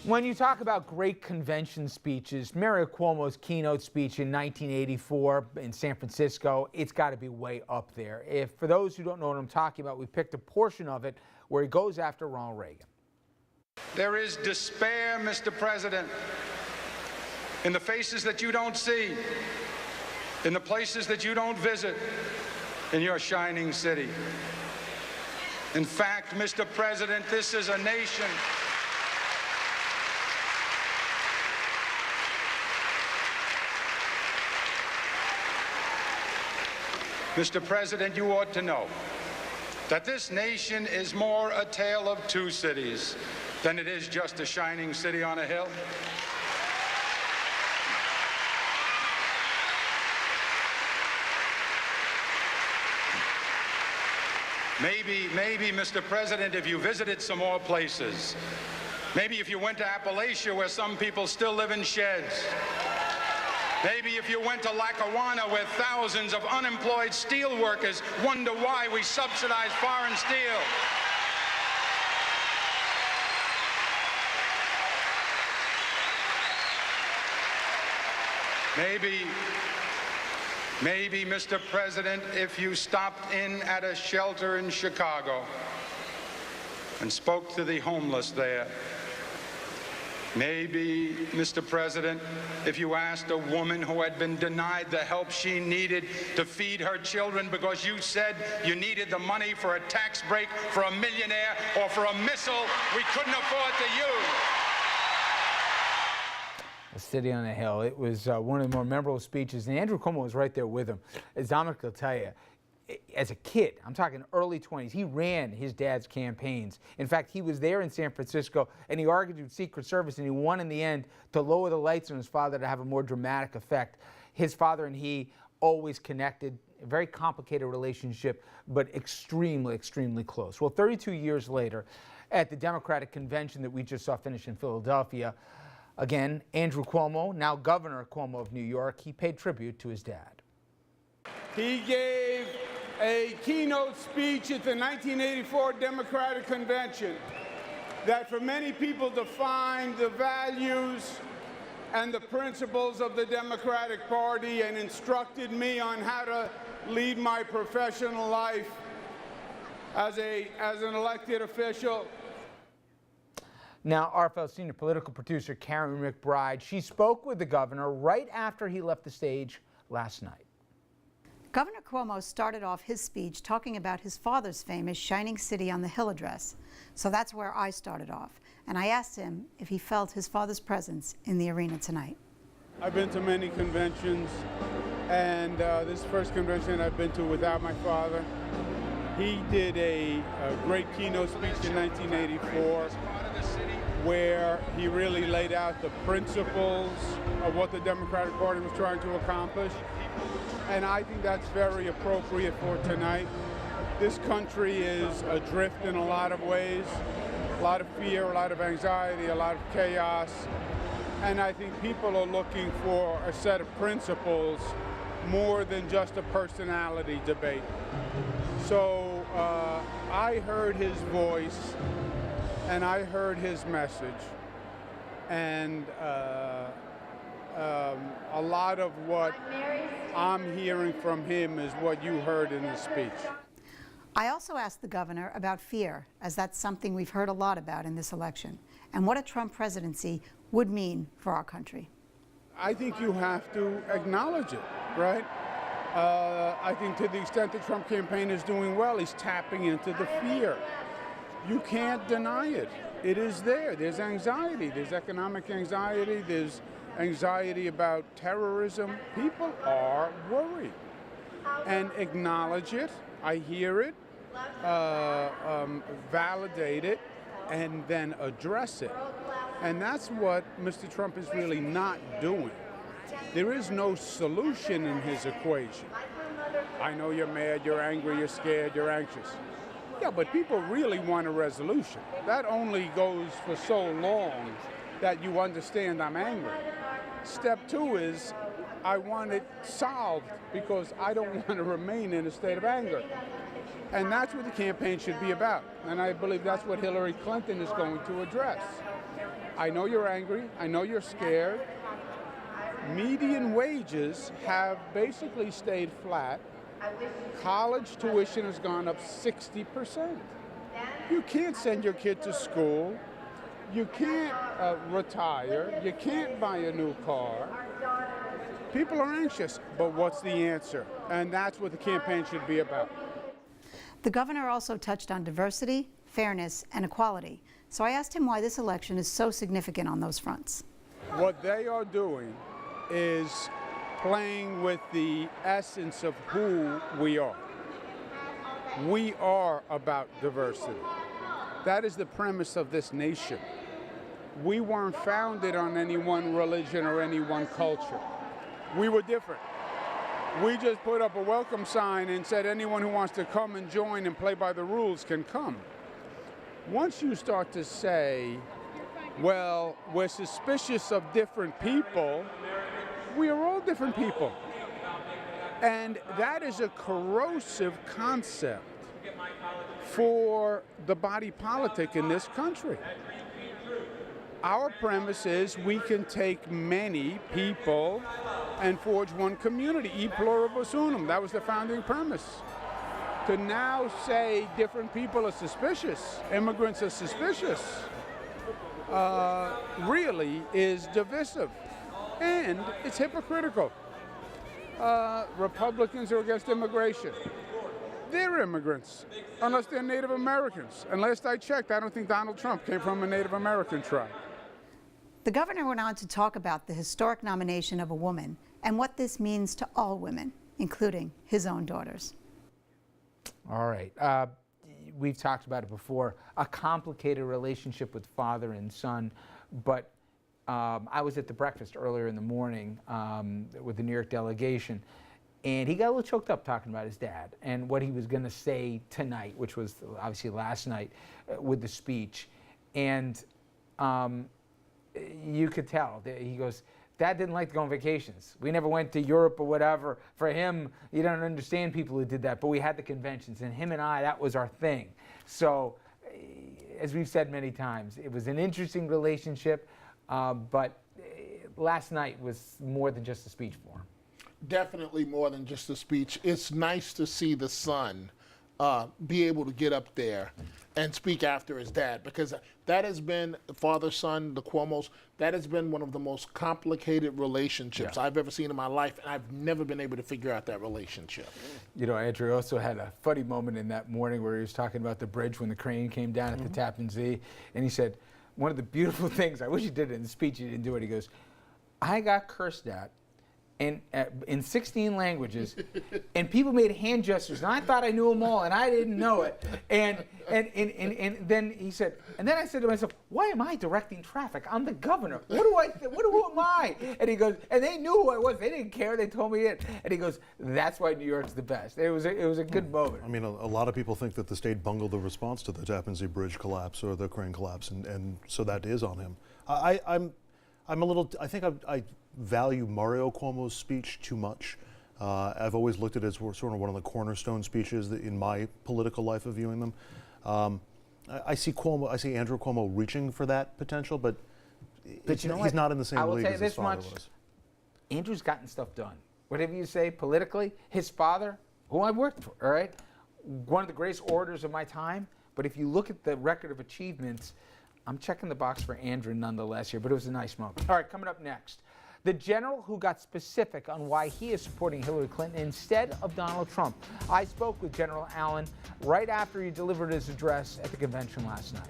When you talk about great convention speeches, Mario Cuomo's keynote speech in 1984 in San Francisco, it's got to be way up there. For those who don't know what I'm talking about, we picked a portion of it where he goes after Ronald Reagan. There is despair, Mr. President, in the faces that you don't see, in the places that you don't visit, in your shining city. In fact, Mr. President, this is a nation Mr. President, you ought to know that this nation is more a tale of two cities than it is just a shining city on a hill. Maybe, Mr. President, if you visited some more places, maybe if you went to Appalachia where some people still live in sheds, maybe if you went to Lackawanna where thousands of unemployed steel workers wonder why we subsidize foreign steel. Maybe, Mr. President, if you stopped in at a shelter in Chicago and spoke to the homeless there. Maybe, Mr. President, if you asked a woman who had been denied the help she needed to feed her children because you said you needed the money for a tax break for a millionaire or for a missile we couldn't afford to use. A city on a hill. It was one of the more memorable speeches, and Andrew Cuomo was right there with him. As Dominic will tell you, as a kid, I'm talking early 20s, he ran his dad's campaigns. In fact, he was there in San Francisco, and he argued with Secret Service, and he won in the end to lower the lights on his father to have a more dramatic effect. His father and he always connected, a very complicated relationship, but extremely, extremely close. Well, 32 years later, at the Democratic convention that we just saw finish in Philadelphia, again, Andrew Cuomo, now Governor Cuomo of New York, he paid tribute to his dad. He gave a keynote speech at the 1984 Democratic Convention that for many people defined the values and the principles of the Democratic Party and instructed me on how to lead my professional life as an elected official. Now, RFL senior political producer Karen McBride, she spoke with the governor right after he left the stage last night. Governor Cuomo started off his speech talking about his father's famous Shining City on the Hill address. So that's where I started off. And I asked him if he felt his father's presence in the arena tonight. I've been to many conventions, and this first convention I've been to without my father. He did a great keynote speech in 1984 where he really laid out the principles of what the Democratic Party was trying to accomplish. And I think that's very appropriate for tonight. This country is adrift in a lot of ways, a lot of fear, a lot of anxiety, a lot of chaos. And I think people are looking for a set of principles more than just a personality debate. So I heard his voice and I heard his message. And a lot of what I'm hearing from him is what you heard in the speech. I also asked the governor about fear, as that's something we've heard a lot about in this election, and what a Trump presidency would mean for our country. I think you have to acknowledge it, right? I think to the extent the Trump campaign is doing well, he's tapping into the fear. You can't deny it. It is there. There's anxiety. There's economic anxiety. There's anxiety about terrorism. People are worried. And acknowledge it. I hear it. Validate it. And then address it. And that's what Mr. Trump is really not doing. There is no solution in his equation. I know you're mad, you're angry, you're scared, you're anxious. Yeah, but people really want a resolution. That only goes for so long that you understand I'm angry. Step two is I want it solved because I don't want to remain in a state of anger. And that's what the campaign should be about. And I believe that's what Hillary Clinton is going to address. I know you're angry. I know you're scared. Median wages have basically stayed flat. College tuition has gone up 60%. You can't send your kid to school. You can't retire. You can't buy a new car. People are anxious, but what's the answer? And that's what the campaign should be about. The governor also touched on diversity, fairness, and equality. So I asked him why this election is so significant on those fronts. What they are doing is playing with the essence of who we are. We are about diversity. That is the premise of this nation. We weren't founded on any one religion or any one culture. We were different. We just put up a welcome sign and said anyone who wants to come and join and play by the rules can come. Once you start to say, well, we're suspicious of different people, we are all different people. And that is a corrosive concept for the body politic in this country. Our premise is we can take many people and forge one community, e pluribus unum. That was the founding premise. To now say different people are suspicious, immigrants are suspicious, really is divisive. And it's hypocritical. Republicans are against immigration. They're immigrants, unless they're Native Americans. And last I checked, I don't think Donald Trump came from a Native American tribe. The governor went on to talk about the historic nomination of a woman and what this means to all women, including his own daughters. All right. We've talked about it before, a complicated relationship with father and son, but I was at the breakfast earlier in the morning with the New York delegation, and he got a little choked up talking about his dad and what he was going to say tonight, which was obviously last night with the speech. And you could tell that he goes, Dad didn't like to go on vacations. We never went to Europe or whatever. For him, you don't understand people who did that, but we had the conventions, and him and I, that was our thing. So, as we've said many times, it was an interesting relationship, but last night was more than just a speech for him. Definitely more than just a speech. It's nice to see the son be able to get up there and speak after his dad, because that has been, father-son, the Cuomos, that has been one of the most complicated relationships I've ever seen in my life, and I've never been able to figure out that relationship. You know, Andrew also had a funny moment in that morning where he was talking about the bridge when the crane came down at the Tappan Zee, and he said, one of the beautiful things, I wish he did it in the speech, he didn't do it, he goes, I got cursed at in 16 languages, and people made hand gestures, and I thought I knew them all, and I didn't know it. And then he said, and then I said to myself, why am I directing traffic? I'm the governor. Who am I? And he goes, and they knew who I was. They didn't care. They told me it. And he goes, that's why New York's the best. It was a good moment. I mean, a lot of people think that the state bungled the response to the Tappan Zee Bridge collapse or the crane collapse, and so that is on him. I think I value Mario Cuomo's speech too much. I've always looked at it as sort of one of the cornerstone speeches in my political life of viewing them. I see Andrew Cuomo reaching for that potential, but you know he's not in the same league as his father was. Andrew's gotten stuff done. Whatever you say politically, his father, who I worked for, all right, one of the greatest orators of my time. But if you look at the record of achievements, I'm checking the box for Andrew nonetheless here, but it was a nice moment. All right, coming up next, the general who got specific on why he is supporting Hillary Clinton instead of Donald Trump. I spoke with General Allen right after he delivered his address at the convention last night.